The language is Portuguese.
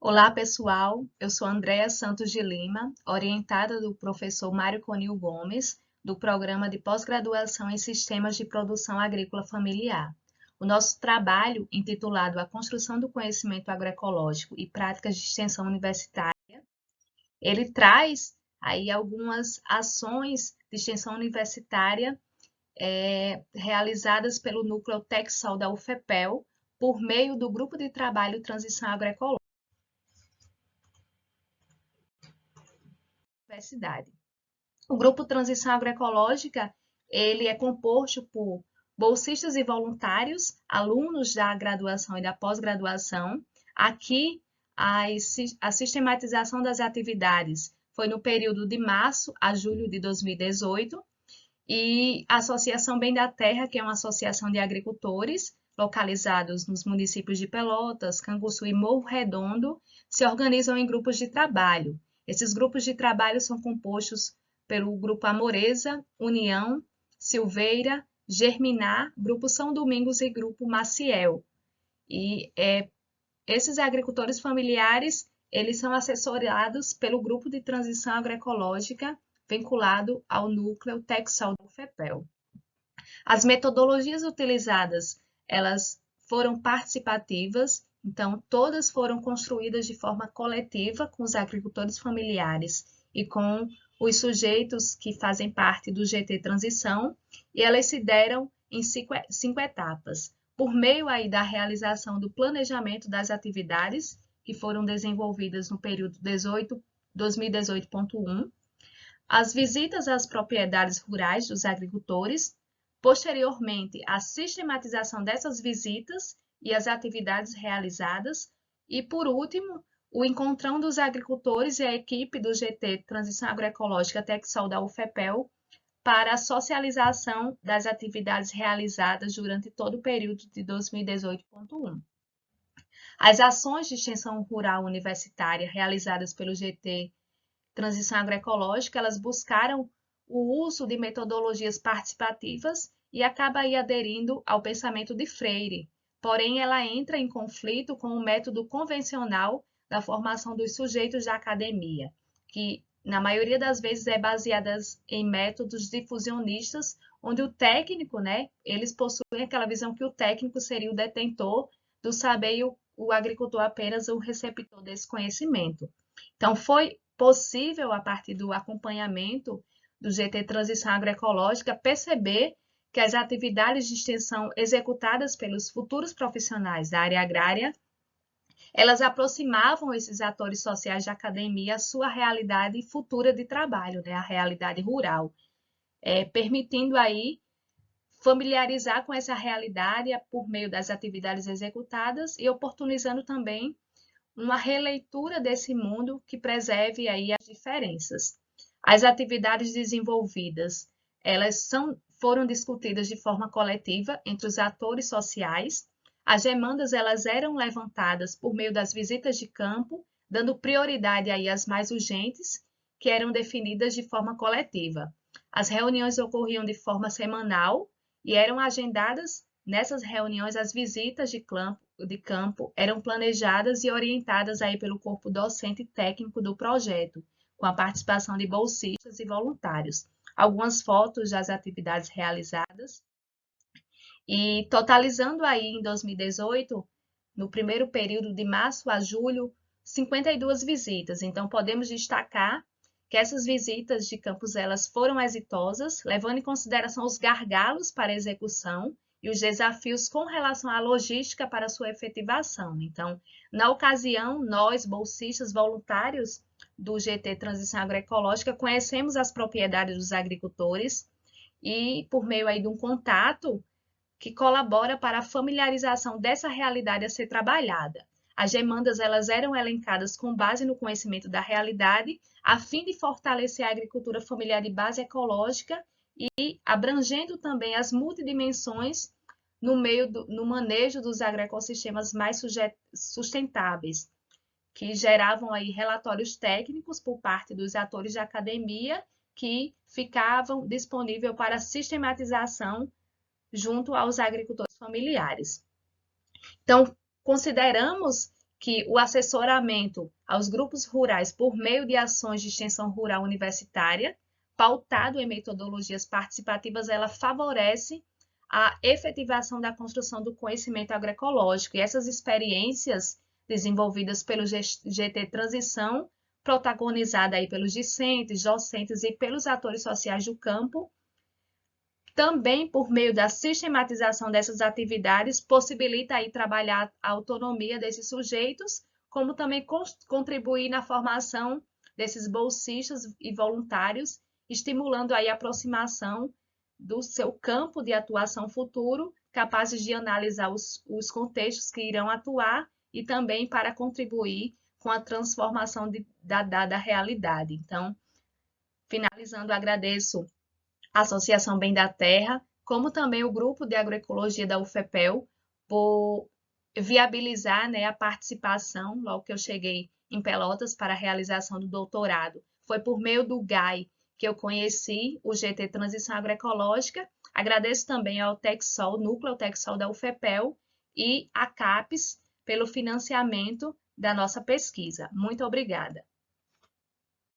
Olá, pessoal. Eu sou Andréa Santos de Lima, orientada do professor Mário Conil Gomes, do Programa de Pós-Graduação em Sistemas de Produção Agrícola Familiar. O nosso trabalho, intitulado A Construção do Conhecimento Agroecológico e Práticas de Extensão Universitária, ele traz aí algumas ações de extensão universitária realizadas pelo Núcleo TecSol da UFPEL, por meio do Grupo de Trabalho Transição Agroecológica. Universidade. O grupo Transição Agroecológica, ele é composto por bolsistas e voluntários, alunos da graduação e da pós-graduação. Aqui, a sistematização das atividades foi no período de março a julho de 2018, e a Associação Bem da Terra, que é uma associação de agricultores localizados nos municípios de Pelotas, Canguçu e Morro Redondo, se organizam em grupos de trabalho. Esses grupos de trabalho são compostos pelo Grupo Amoreza, União, Silveira, Germinar, Grupo São Domingos e Grupo Maciel. E esses agricultores familiares, eles são assessorados pelo Grupo de Transição Agroecológica, vinculado ao núcleo TecSol do UFPEL. As metodologias utilizadas, elas foram participativas, então todas foram construídas de forma coletiva com os agricultores familiares e com os sujeitos que fazem parte do GT Transição, e elas se deram em cinco etapas, por meio aí da realização do planejamento das atividades que foram desenvolvidas no período 2018.1, as visitas às propriedades rurais dos agricultores, posteriormente a sistematização dessas visitas e as atividades realizadas, e por último, o encontrão dos agricultores e a equipe do GT Transição Agroecológica TecSol da UFPEL para a socialização das atividades realizadas durante todo o período de 2018.1. As ações de extensão rural universitária realizadas pelo GT Transição Agroecológica, elas buscaram o uso de metodologias participativas e acaba aí aderindo ao pensamento de Freire. Porém, ela entra em conflito com o método convencional da formação dos sujeitos da academia, que na maioria das vezes é baseada em métodos difusionistas, onde o técnico, eles possuem aquela visão que o técnico seria o detentor do saber e o agricultor apenas o receptor desse conhecimento. Então, foi possível, a partir do acompanhamento do GT Transição Agroecológica, perceber que as atividades de extensão executadas pelos futuros profissionais da área agrária, elas aproximavam esses atores sociais da academia à sua realidade futura de trabalho, a realidade rural, permitindo aí familiarizar com essa realidade por meio das atividades executadas e oportunizando também uma releitura desse mundo que preserve aí as diferenças. As atividades desenvolvidas, elas foram discutidas de forma coletiva entre os atores sociais. As demandas, elas eram levantadas por meio das visitas de campo, dando prioridade aí às mais urgentes, que eram definidas de forma coletiva. As reuniões ocorriam de forma semanal e eram agendadas nessas reuniões as visitas de campo eram planejadas e orientadas aí pelo corpo docente e técnico do projeto, com a participação de bolsistas e voluntários. Algumas fotos das atividades realizadas. E totalizando aí em 2018, no primeiro período de março a julho, 52 visitas. Então, podemos destacar que essas visitas de campos elas foram exitosas, levando em consideração os gargalos para a execução e os desafios com relação à logística para sua efetivação. Então, na ocasião, nós, bolsistas voluntários do GT Transição Agroecológica, conhecemos as propriedades dos agricultores e, por meio aí de um contato que colabora para a familiarização dessa realidade a ser trabalhada. As demandas elas eram elencadas com base no conhecimento da realidade, a fim de fortalecer a agricultura familiar de base ecológica e abrangendo também as multidimensões no manejo dos agroecossistemas mais sustentáveis, que geravam aí relatórios técnicos por parte dos atores da academia que ficavam disponíveis para sistematização junto aos agricultores familiares. Então, consideramos que o assessoramento aos grupos rurais por meio de ações de extensão rural universitária, pautado em metodologias participativas, ela favorece a efetivação da construção do conhecimento agroecológico. E essas experiências desenvolvidas pelo GT Transição, protagonizada aí pelos discentes, docentes e pelos atores sociais do campo, também por meio da sistematização dessas atividades, possibilita aí trabalhar a autonomia desses sujeitos, como também contribuir na formação desses bolsistas e voluntários, estimulando aí a aproximação do seu campo de atuação futuro, capazes de analisar os contextos que irão atuar e também para contribuir com a transformação da dada realidade. Então, finalizando, agradeço a Associação Bem da Terra, como também o Grupo de Agroecologia da UFPEL, por viabilizar, né, a participação, logo que eu cheguei em Pelotas, para a realização do doutorado. Foi por meio do GAI que eu conheci o GT Transição Agroecológica. Agradeço também ao TecSol, Núcleo TecSol da UFPEL e à CAPES pelo financiamento da nossa pesquisa. Muito obrigada.